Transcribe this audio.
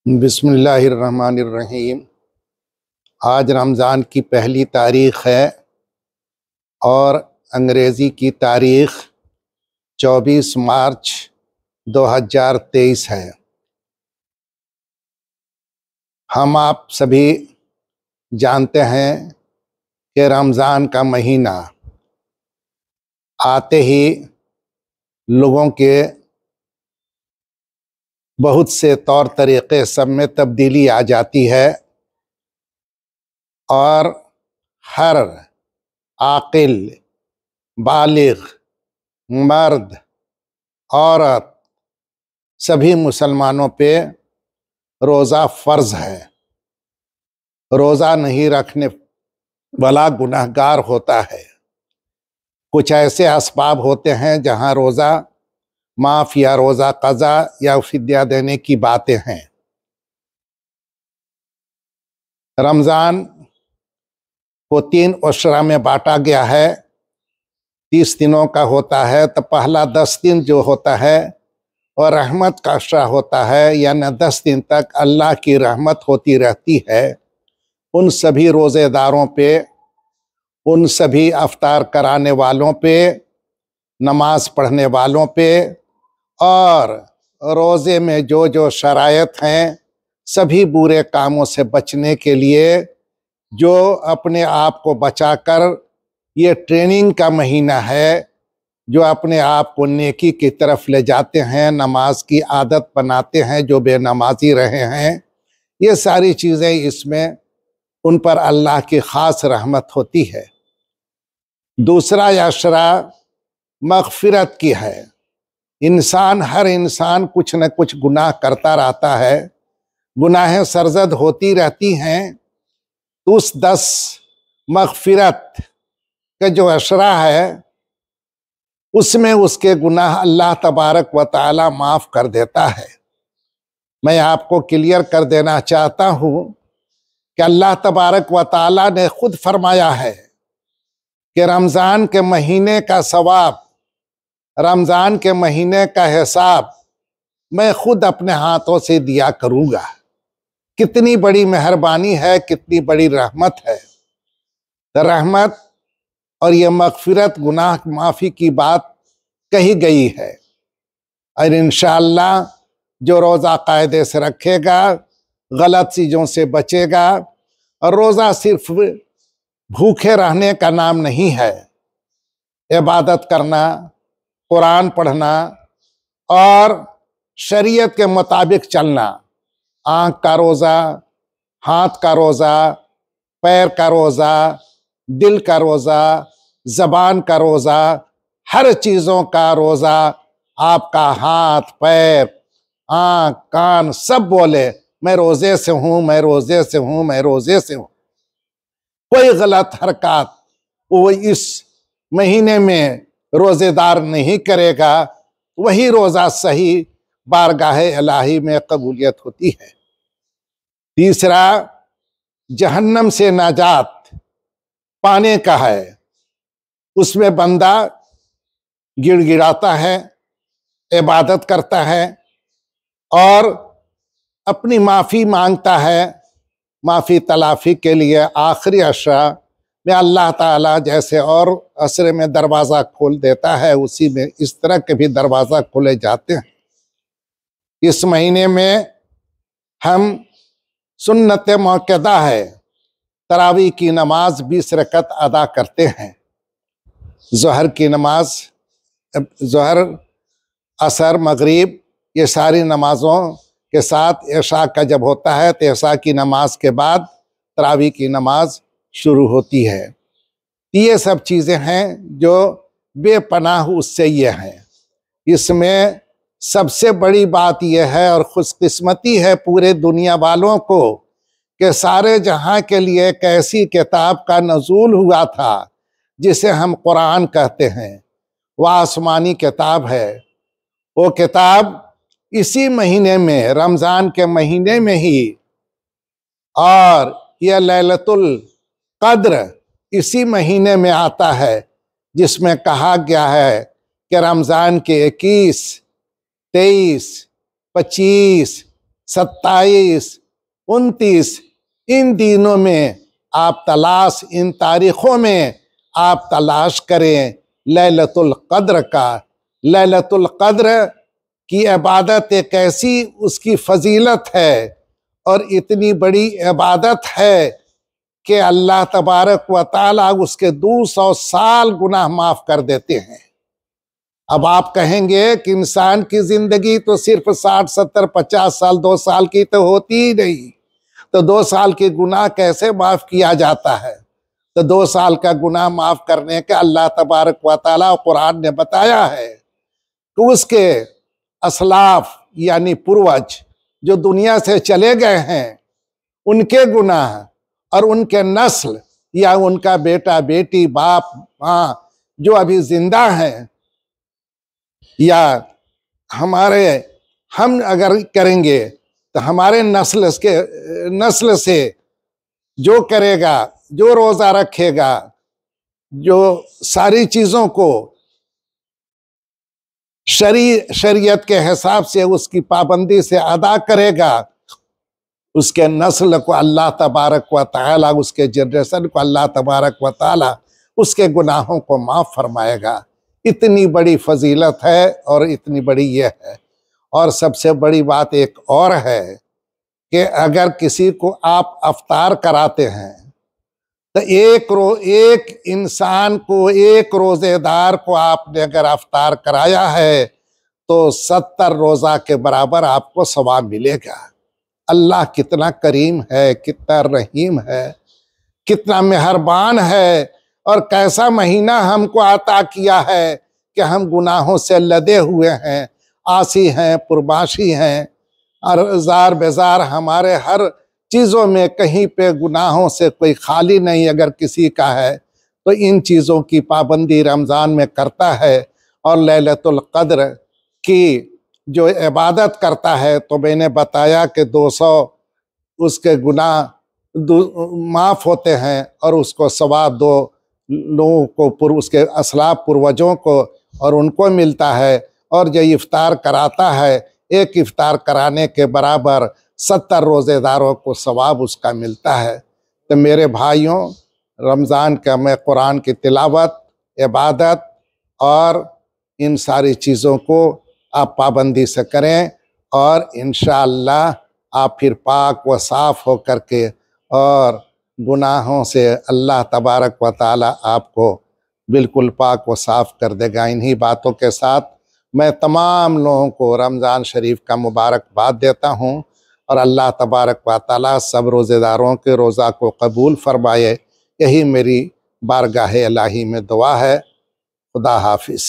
बिस्मिल्लाहिर्रहमानिर्रहीम। आज रमज़ान की पहली तारीख़ है और अंग्रेज़ी की तारीख़ 24 मार्च 2023 है। हम आप सभी जानते हैं कि रमज़ान का महीना आते ही लोगों के बहुत से तौर तरीक़े सब में तब्दीली आ जाती है और हर आक़िल, बालिग़, मर्द, औरत सभी मुसलमानों पे रोज़ा फ़र्ज़ है। रोज़ा नहीं रखने वाला गुनहगार होता है। कुछ ऐसे असबाब होते हैं जहाँ रोज़ा माफ़ या रोज़ा क़ज़ा या फ़िद्या देने की बातें हैं। रमज़ान को 3 अशरा में बांटा गया है। 30 दिनों का होता है, तो पहला 10 दिन जो होता है और रहमत का अशरा होता है, यानी 10 दिन तक अल्लाह की रहमत होती रहती है। उन सभी रोज़ेदारों पे, उन सभी अफ्तार कराने वालों पे, नमाज पढ़ने वालों पे और रोज़े में जो जो शरायत हैं, सभी बुरे कामों से बचने के लिए जो अपने आप को बचाकर, ये ट्रेनिंग का महीना है, जो अपने आप को नेकी की तरफ ले जाते हैं, नमाज की आदत बनाते हैं जो बेनमाजी रहे हैं, ये सारी चीज़ें इसमें उन पर अल्लाह की ख़ास रहमत होती है। दूसरा अशरा मग़फ़िरत की है। हर इंसान कुछ न कुछ गुनाह करता रहता है, गुनाहें सरज़द होती रहती हैं। उस 10 मग़फ़िरत का जो अशरा है उसमें उसके गुनाह अल्लाह तबारक व तआला माफ़ कर देता है। मैं आपको क्लियर कर देना चाहता हूँ कि अल्लाह तबारक व तआला ने खुद फरमाया है कि रमज़ान के महीने का सवाब, रमज़ान के महीने का हिसाब मैं खुद अपने हाथों से दिया करूँगा। कितनी बड़ी मेहरबानी है, कितनी बड़ी रहमत है। तो रहमत और ये मग़फ़िरत, गुनाह माफ़ी की बात कही गई है। और इंशाअल्लाह जो रोज़ा कायदे से रखेगा, गलत चीज़ों से बचेगा, और रोज़ा सिर्फ भूखे रहने का नाम नहीं है। इबादत करना, कुरान पढ़ना और शरीयत के मुताबिक चलना, आँख का रोज़ा, हाथ का रोज़ा, पैर का रोज़ा, दिल का रोज़ा, ज़बान का रोज़ा, हर चीज़ों का रोज़ा। आपका हाथ, पैर, आँख, कान सब बोले मैं रोज़े से हूँ, मैं रोज़े से हूँ, मैं रोज़े से हूँ। कोई गलत हरकत वो इस महीने में रोज़ेदार नहीं करेगा, वही रोज़ा सही बारगाह इलाही में कबूलियत होती है। तीसरा जहन्नम से नाजात पाने का है। उसमें बंदा गिड़गिड़ाता है, इबादत करता है और अपनी माफ़ी मांगता है। माफ़ी तलाफ़ी के लिए आखिरी अशरा में अल्लाह ताला जैसे और असरे में दरवाज़ा खोल देता है, उसी में इस तरह के भी दरवाज़ा खोले जाते हैं। इस महीने में हम सुन्नत मौक़दा है, तरावी की नमाज 20 रकत अदा करते हैं। ज़ोहर की नमाज, ज़ोहर, असर, मगरिब, ये सारी नमाज़ों के साथ इशा का जब होता है तो इशा की नमाज के बाद तरावी की नमाज शुरू होती है। ये सब चीज़ें हैं जो बेपनाह उससे ये हैं। इसमें सबसे बड़ी बात यह है और खुशकिस्मती है पूरे दुनिया वालों को कि सारे जहां के लिए एक ऐसी किताब का नज़ूल हुआ था जिसे हम कुरान कहते हैं। वह आसमानी किताब है। वो किताब इसी महीने में, रमज़ान के महीने में ही, और यह लैलतुल क़द्र इसी महीने में आता है, जिसमें कहा गया है कि रमज़ान के 21, 23, 25, 27, 29 इन दिनों में आप तलाश, इन तारीखों में आप तलाश करें लैलतुल कद्र का। लैलतुल कद्र की इबादत एक ऐसी उसकी फजीलत है और इतनी बड़ी इबादत है कि अल्लाह तबारक व ताला उसके 200 साल गुनाह माफ कर देते हैं। अब आप कहेंगे कि इंसान की जिंदगी तो सिर्फ 60, 70, 50 साल, 2 साल की तो होती ही नहीं, तो 2 साल के गुनाह कैसे माफ किया जाता है? तो 2 साल का गुनाह माफ करने का अल्लाह तबारक व ताला कुरान ने बताया है कि उसके असलाफ यानी पूर्वज जो दुनिया से चले गए हैं, उनके गुनाह और उनके नस्ल या उनका बेटा बेटी बाप माँ जो अभी जिंदा हैं, या हम अगर करेंगे तो हमारे नस्ल से जो करेगा, जो रोजा रखेगा, जो सारी चीजों को शरीयत के हिसाब से उसकी पाबंदी से अदा करेगा, उसके नस्ल को अल्लाह तबारक व ताला, उसके जनरेशन को अल्लाह तबारक व ताला उसके गुनाहों को माफ फरमाएगा। इतनी बड़ी फजीलत है और इतनी बड़ी ये है। और सबसे बड़ी बात एक और है कि अगर किसी को आप अफ्तार कराते हैं तो एक इंसान को, एक रोजेदार को आपने अगर अफ्तार कराया है तो 70 रोजा के बराबर आपको सवाब मिलेगा। अल्लाह कितना करीम है, कितना रहीम है, कितना मेहरबान है और कैसा महीना हमको अता किया है कि हम गुनाहों से लदे हुए हैं, आसी हैं, पुरबाशी हैं और जार बेजार हमारे हर चीज़ों में कहीं पे गुनाहों से कोई खाली नहीं अगर किसी का है तो इन चीज़ों की पाबंदी रमज़ान में करता है। और लैलतुल कद्र की जो इबादत करता है तो मैंने बताया कि 200 उसके गुनाह माफ़ होते हैं और उसको सवाब 2 लोगों को, उसके असलाफ पूर्वजों को और उनको मिलता है। और जो इफ्तार कराता है, एक इफ्तार कराने के बराबर 70 रोज़ेदारों को सवाब उसका मिलता है। तो मेरे भाइयों, रमज़ान का मैं कुरान की तिलावत, इबादत और इन सारी चीज़ों को आप पाबंदी से करें और इंशाअल्लाह आप फिर पाक व साफ़ हो करके और गुनाहों से अल्लाह तबारक व ताला आपको बिल्कुल पाक व साफ़ कर देगा। इन्हीं बातों के साथ मैं तमाम लोगों को रमज़ान शरीफ का मुबारकबाद देता हूँ और अल्लाह तबारक व ताला सब रोज़ेदारों के रोज़ा को कबूल फरमाए। यही मेरी बारगाह इलाही में दुआ है। खुदा हाफिज़।